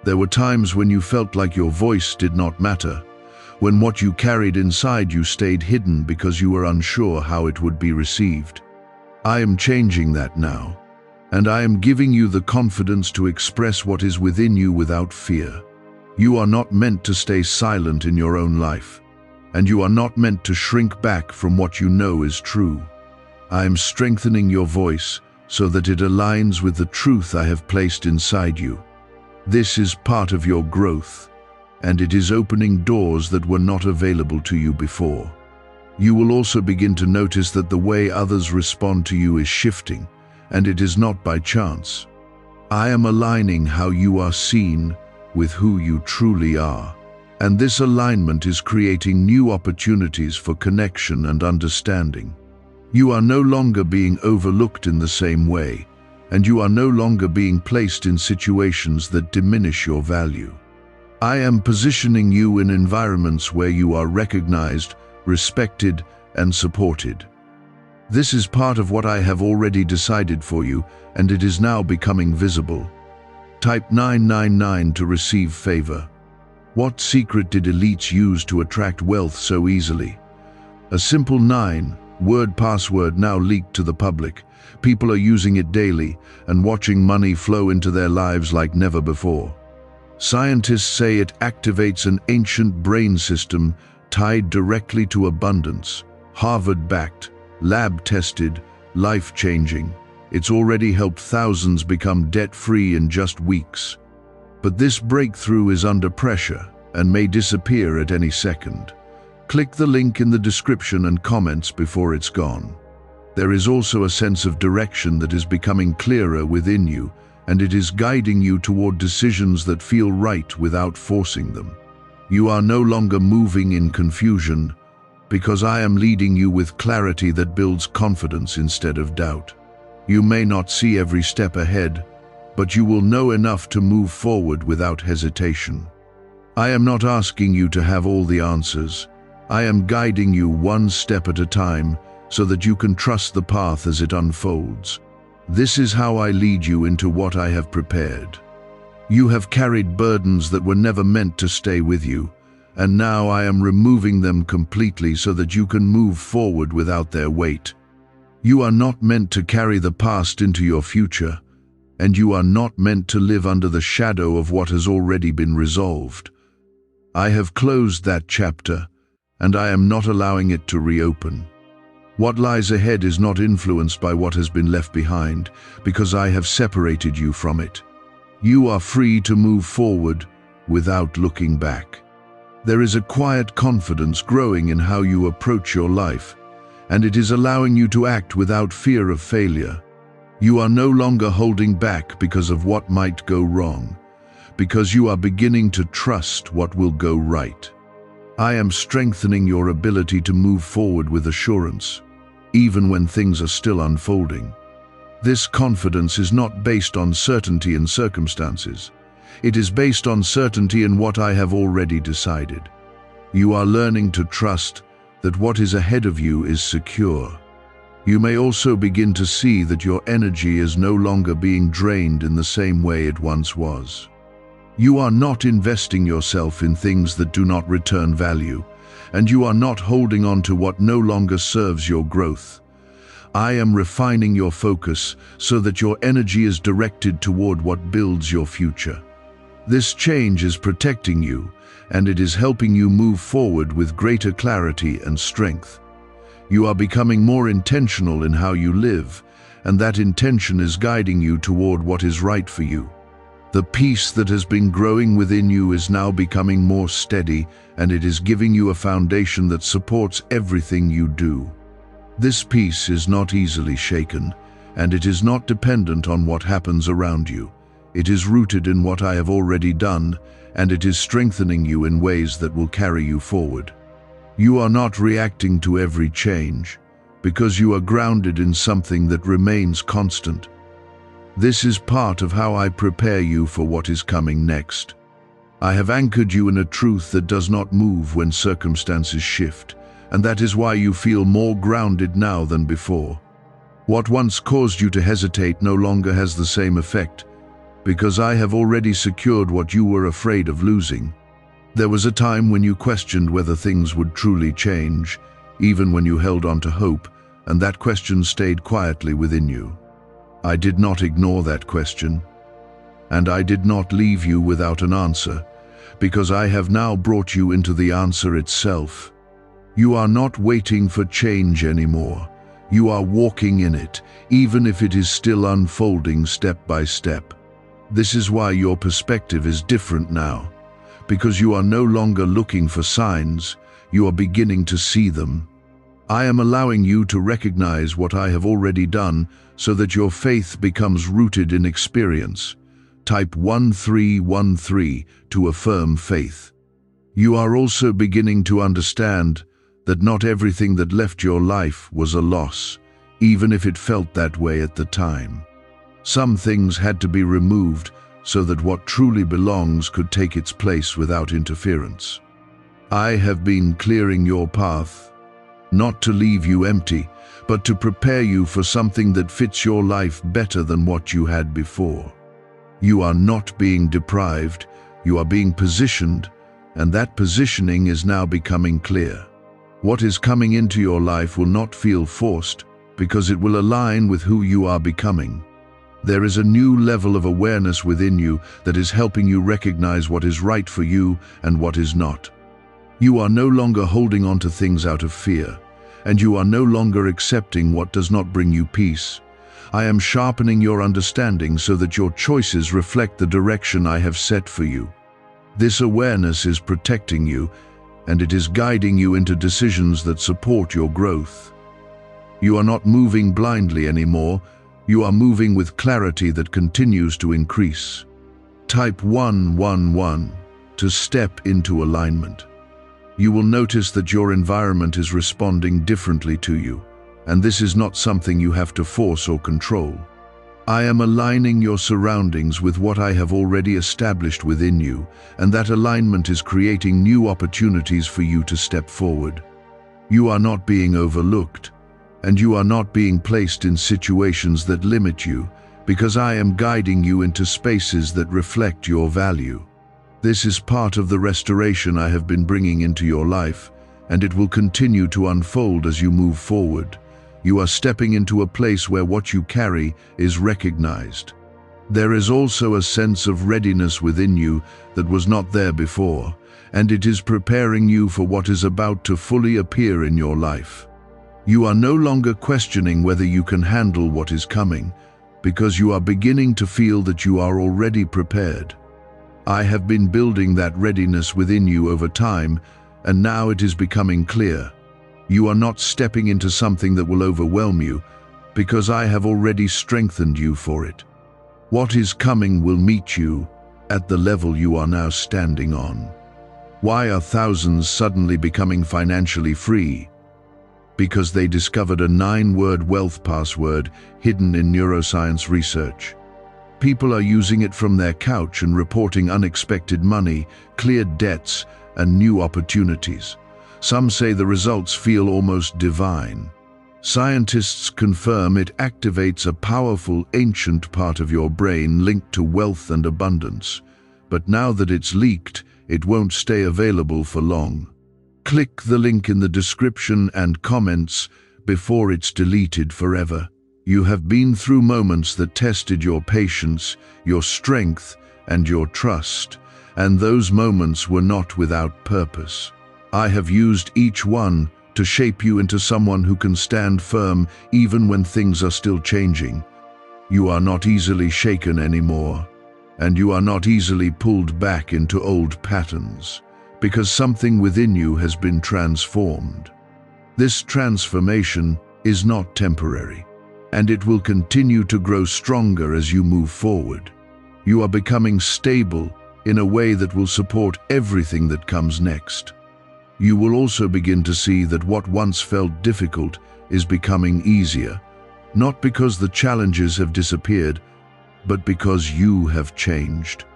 There were times when you felt like your voice did not matter, when what you carried inside you stayed hidden because you were unsure how it would be received. I am changing that now, and I am giving you the confidence to express what is within you without fear. You are not meant to stay silent in your own life, and you are not meant to shrink back from what you know is true. I am strengthening your voice so that it aligns with the truth I have placed inside you. This is part of your growth, and it is opening doors that were not available to you before. You will also begin to notice that the way others respond to you is shifting, and it is not by chance. I am aligning how you are seen with who you truly are, and this alignment is creating new opportunities for connection and understanding. You are no longer being overlooked in the same way, and you are no longer being placed in situations that diminish your value. I am positioning you in environments where you are recognized, respected, and supported. This is part of what I have already decided for you, and it is now becoming visible. Type 999 to receive favor. What secret did elites use to attract wealth so easily? A simple 9-word password now leaked to the public. People are using it daily and watching money flow into their lives like never before. Scientists say it activates an ancient brain system tied directly to abundance. Harvard-backed, lab-tested, life-changing. It's already helped thousands become debt-free in just weeks. But this breakthrough is under pressure and may disappear at any second. Click the link in the description and comments before it's gone. There is also a sense of direction that is becoming clearer within you, and it is guiding you toward decisions that feel right without forcing them. You are no longer moving in confusion, because I am leading you with clarity that builds confidence instead of doubt. You may not see every step ahead, but you will know enough to move forward without hesitation. I am not asking you to have all the answers. I am guiding you one step at a time so that you can trust the path as it unfolds. This is how I lead you into what I have prepared. You have carried burdens that were never meant to stay with you, and now I am removing them completely so that you can move forward without their weight. You are not meant to carry the past into your future, and you are not meant to live under the shadow of what has already been resolved. I have closed that chapter, and I am not allowing it to reopen. What lies ahead is not influenced by what has been left behind, because I have separated you from it. You are free to move forward without looking back. There is a quiet confidence growing in how you approach your life, and it is allowing you to act without fear of failure. You are no longer holding back because of what might go wrong, because you are beginning to trust what will go right. I am strengthening your ability to move forward with assurance, even when things are still unfolding. This confidence is not based on certainty in circumstances. It is based on certainty in what I have already decided. You are learning to trust that what is ahead of you is secure. You may also begin to see that your energy is no longer being drained in the same way it once was. You are not investing yourself in things that do not return value, and you are not holding on to what no longer serves your growth. I am refining your focus so that your energy is directed toward what builds your future. This change is protecting you, and it is helping you move forward with greater clarity and strength. You are becoming more intentional in how you live, and that intention is guiding you toward what is right for you. The peace that has been growing within you is now becoming more steady, and it is giving you a foundation that supports everything you do. This peace is not easily shaken, and it is not dependent on what happens around you. It is rooted in what I have already done, and it is strengthening you in ways that will carry you forward. You are not reacting to every change, because you are grounded in something that remains constant. This is part of how I prepare you for what is coming next. I have anchored you in a truth that does not move when circumstances shift, and that is why you feel more grounded now than before. What once caused you to hesitate no longer has the same effect, because I have already secured what you were afraid of losing. There was a time when you questioned whether things would truly change, even when you held on to hope, and that question stayed quietly within you. I did not ignore that question, and I did not leave you without an answer, because I have now brought you into the answer itself. You are not waiting for change anymore. You are walking in it, even if it is still unfolding step by step. This is why your perspective is different now, because you are no longer looking for signs, you are beginning to see them. I am allowing you to recognize what I have already done so that your faith becomes rooted in experience. Type 1313 to affirm faith. You are also beginning to understand that not everything that left your life was a loss, even if it felt that way at the time. Some things had to be removed so that what truly belongs could take its place without interference. I have been clearing your path, not to leave you empty, but to prepare you for something that fits your life better than what you had before. You are not being deprived, you are being positioned, and that positioning is now becoming clear. What is coming into your life will not feel forced, because it will align with who you are becoming. There is a new level of awareness within you that is helping you recognize what is right for you and what is not. You are no longer holding on to things out of fear, and you are no longer accepting what does not bring you peace. I am sharpening your understanding so that your choices reflect the direction I have set for you. This awareness is protecting you, and it is guiding you into decisions that support your growth. You are not moving blindly anymore, you are moving with clarity that continues to increase. Type 111 to step into alignment. You will notice that your environment is responding differently to you, and this is not something you have to force or control. I am aligning your surroundings with what I have already established within you, and that alignment is creating new opportunities for you to step forward. You are not being overlooked, and you are not being placed in situations that limit you, because I am guiding you into spaces that reflect your value. This is part of the restoration I have been bringing into your life, and it will continue to unfold as you move forward. You are stepping into a place where what you carry is recognized. There is also a sense of readiness within you that was not there before, and it is preparing you for what is about to fully appear in your life. You are no longer questioning whether you can handle what is coming, because you are beginning to feel that you are already prepared. I have been building that readiness within you over time, and now it is becoming clear. You are not stepping into something that will overwhelm you, because I have already strengthened you for it. What is coming will meet you at the level you are now standing on. Why are thousands suddenly becoming financially free? Because they discovered a 9-word wealth password hidden in neuroscience research. People are using it from their couch and reporting unexpected money, cleared debts, and new opportunities. Some say the results feel almost divine. Scientists confirm it activates a powerful, ancient part of your brain linked to wealth and abundance. But now that it's leaked, it won't stay available for long. Click the link in the description and comments before it's deleted forever. You have been through moments that tested your patience, your strength, and your trust, and those moments were not without purpose. I have used each one to shape you into someone who can stand firm even when things are still changing. You are not easily shaken anymore, and you are not easily pulled back into old patterns, because something within you has been transformed. This transformation is not temporary, and it will continue to grow stronger as you move forward. You are becoming stable in a way that will support everything that comes next. You will also begin to see that what once felt difficult is becoming easier, not because the challenges have disappeared, but because you have changed.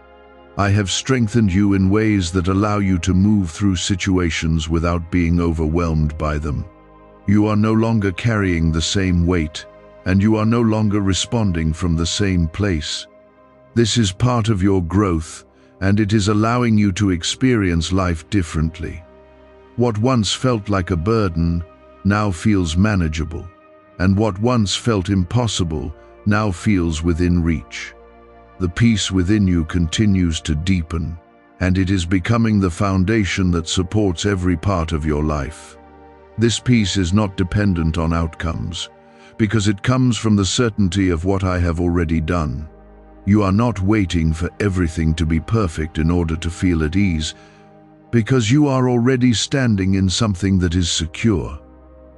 I have strengthened you in ways that allow you to move through situations without being overwhelmed by them. You are no longer carrying the same weight, and you are no longer responding from the same place. This is part of your growth, and it is allowing you to experience life differently. What once felt like a burden now feels manageable, and what once felt impossible now feels within reach. The peace within you continues to deepen, and it is becoming the foundation that supports every part of your life. This peace is not dependent on outcomes, because it comes from the certainty of what I have already done. You are not waiting for everything to be perfect in order to feel at ease, because you are already standing in something that is secure.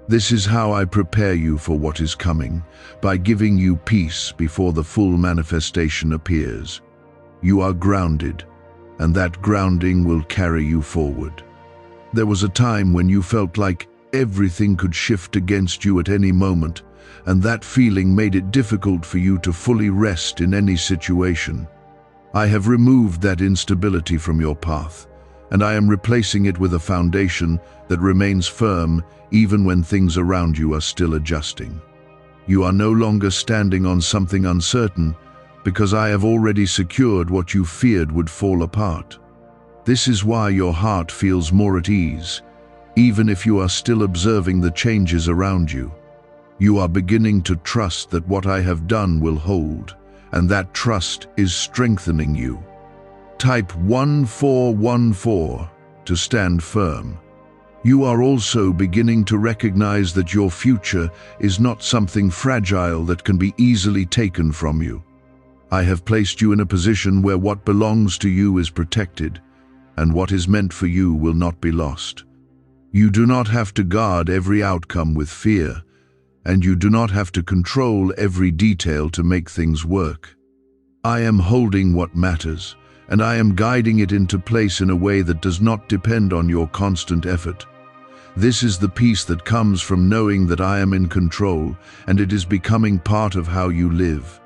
This is how I prepare you for what is coming, by giving you peace before the full manifestation appears. You are grounded, and that grounding will carry you forward. There was a time when you felt like everything could shift against you at any moment, and that feeling made it difficult for you to fully rest in any situation. I have removed that instability from your path, and I am replacing it with a foundation that remains firm even when things around you are still adjusting. You are no longer standing on something uncertain, because I have already secured what you feared would fall apart. This is why your heart feels more at ease, even if you are still observing the changes around you. You are beginning to trust that what I have done will hold, and that trust is strengthening you. Type 1414 to stand firm. You are also beginning to recognize that your future is not something fragile that can be easily taken from you. I have placed you in a position where what belongs to you is protected, and what is meant for you will not be lost. You do not have to guard every outcome with fear, and you do not have to control every detail to make things work. I am holding what matters, and I am guiding it into place in a way that does not depend on your constant effort. This is the peace that comes from knowing that I am in control, and it is becoming part of how you live.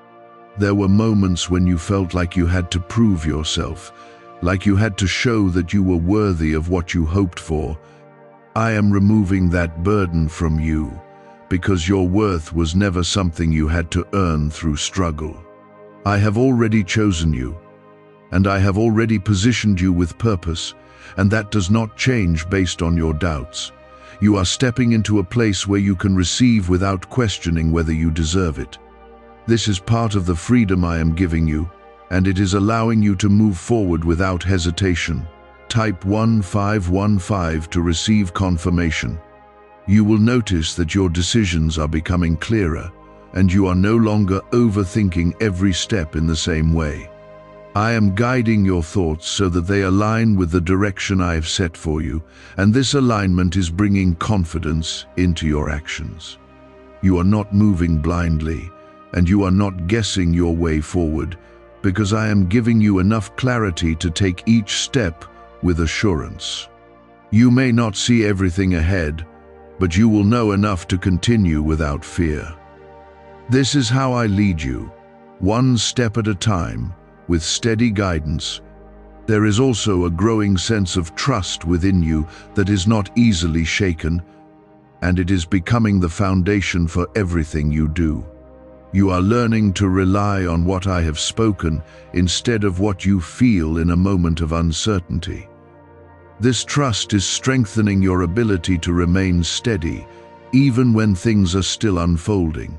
There were moments when you felt like you had to prove yourself, like you had to show that you were worthy of what you hoped for. I am removing that burden from you, because your worth was never something you had to earn through struggle. I have already chosen you, and I have already positioned you with purpose, and that does not change based on your doubts. You are stepping into a place where you can receive without questioning whether you deserve it. This is part of the freedom I am giving you, and it is allowing you to move forward without hesitation. Type 1515 to receive confirmation. You will notice that your decisions are becoming clearer, and you are no longer overthinking every step in the same way. I am guiding your thoughts so that they align with the direction I have set for you, and this alignment is bringing confidence into your actions. You are not moving blindly, and you are not guessing your way forward, because I am giving you enough clarity to take each step with assurance. You may not see everything ahead, but you will know enough to continue without fear. This is how I lead you, one step at a time, with steady guidance. There is also a growing sense of trust within you that is not easily shaken, and it is becoming the foundation for everything you do. You are learning to rely on what I have spoken instead of what you feel in a moment of uncertainty. This trust is strengthening your ability to remain steady, even when things are still unfolding.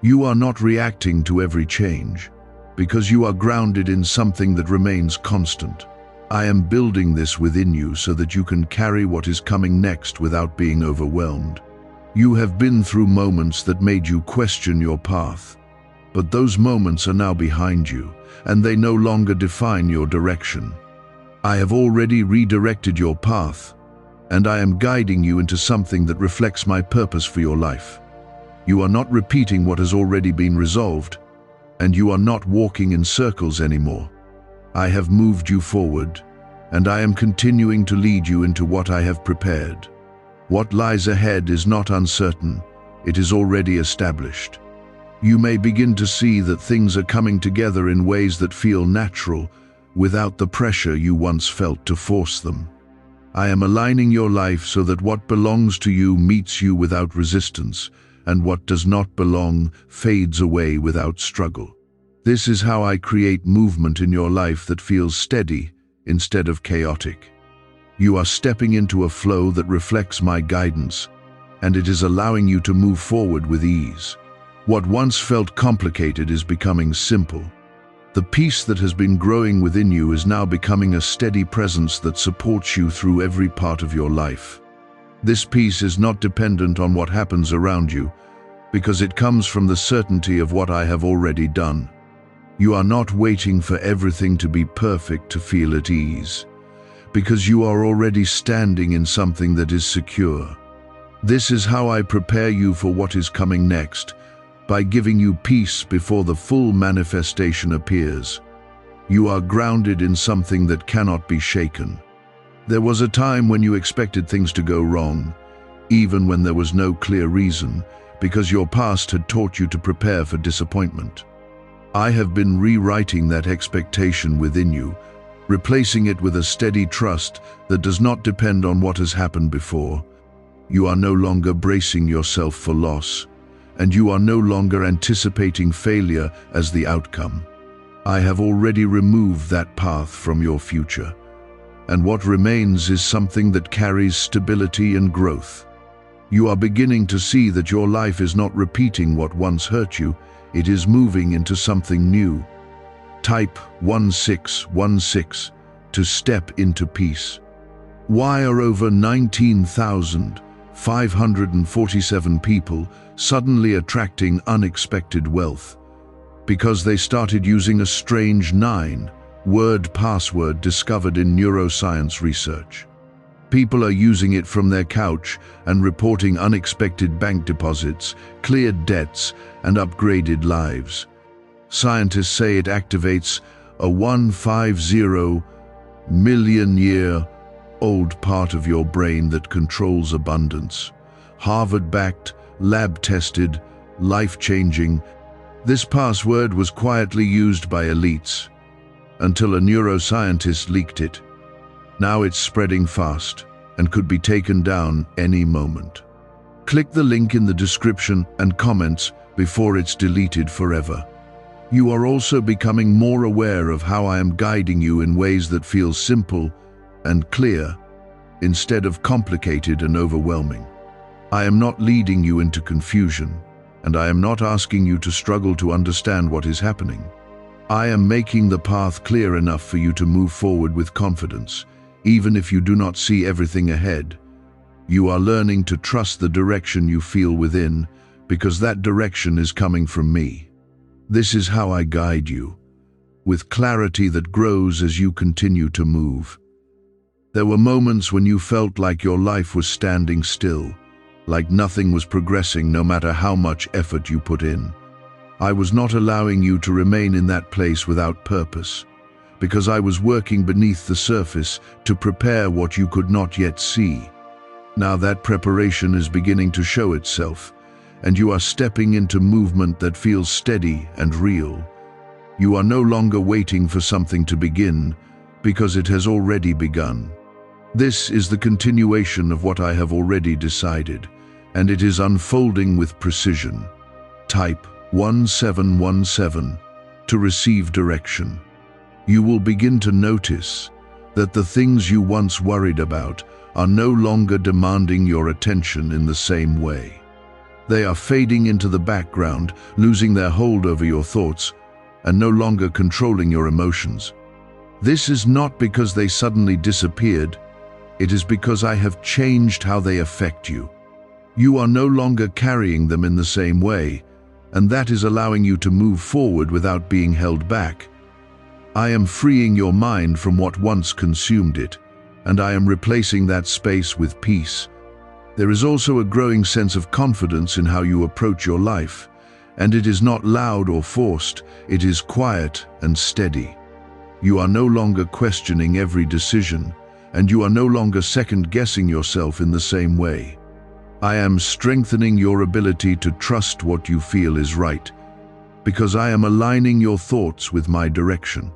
You are not reacting to every change, because you are grounded in something that remains constant. I am building this within you so that you can carry what is coming next without being overwhelmed. You have been through moments that made you question your path, but those moments are now behind you, and they no longer define your direction. I have already redirected your path, and I am guiding you into something that reflects my purpose for your life. You are not repeating what has already been resolved, and you are not walking in circles anymore. I have moved you forward, and I am continuing to lead you into what I have prepared. What lies ahead is not uncertain, it is already established. You may begin to see that things are coming together in ways that feel natural, without the pressure you once felt to force them. I am aligning your life so that what belongs to you meets you without resistance, and what does not belong fades away without struggle. This is how I create movement in your life that feels steady instead of chaotic. You are stepping into a flow that reflects my guidance, and it is allowing you to move forward with ease. What once felt complicated is becoming simple. The peace that has been growing within you is now becoming a steady presence that supports you through every part of your life. This peace is not dependent on what happens around you, because it comes from the certainty of what I have already done. You are not waiting for everything to be perfect to feel at ease, because you are already standing in something that is secure. This is how I prepare you for what is coming next, by giving you peace before the full manifestation appears. You are grounded in something that cannot be shaken. There was a time when you expected things to go wrong, even when there was no clear reason, because your past had taught you to prepare for disappointment. I have been rewriting that expectation within you, replacing it with a steady trust that does not depend on what has happened before. You are no longer bracing yourself for loss, and you are no longer anticipating failure as the outcome. I have already removed that path from your future, and what remains is something that carries stability and growth. You are beginning to see that your life is not repeating what once hurt you, it is moving into something new. Type 1616 to step into peace. Why are over 19,547 people suddenly attracting unexpected wealth? Because they started using a strange 9, word password discovered in neuroscience research. People are using it from their couch and reporting unexpected bank deposits, cleared debts, and upgraded lives. Scientists say it activates a 150 million-year-old part of your brain that controls abundance. Harvard-backed, lab-tested, life-changing. This password was quietly used by elites until a neuroscientist leaked it. Now it's spreading fast and could be taken down any moment. Click the link in the description and comments before it's deleted forever. You are also becoming more aware of how I am guiding you in ways that feel simple and clear instead of complicated and overwhelming. I am not leading you into confusion, and I am not asking you to struggle to understand what is happening. I am making the path clear enough for you to move forward with confidence, even if you do not see everything ahead. You are learning to trust the direction you feel within, because that direction is coming from me. This is how I guide you, with clarity that grows as you continue to move. There were moments when you felt like your life was standing still, like nothing was progressing no matter how much effort you put in. I was not allowing you to remain in that place without purpose, because I was working beneath the surface to prepare what you could not yet see. Now that preparation is beginning to show itself, and you are stepping into movement that feels steady and real. You are no longer waiting for something to begin, because it has already begun. This is the continuation of what I have already decided, and it is unfolding with precision. Type 1717 to receive direction. You will begin to notice that the things you once worried about are no longer demanding your attention in the same way. They are fading into the background, losing their hold over your thoughts, and no longer controlling your emotions. This is not because they suddenly disappeared. It is because I have changed how they affect you. You are no longer carrying them in the same way, and that is allowing you to move forward without being held back. I am freeing your mind from what once consumed it, and I am replacing that space with peace. There is also a growing sense of confidence in how you approach your life, and it is not loud or forced, it is quiet and steady. You are no longer questioning every decision, and you are no longer second-guessing yourself in the same way. I am strengthening your ability to trust what you feel is right, because I am aligning your thoughts with my direction.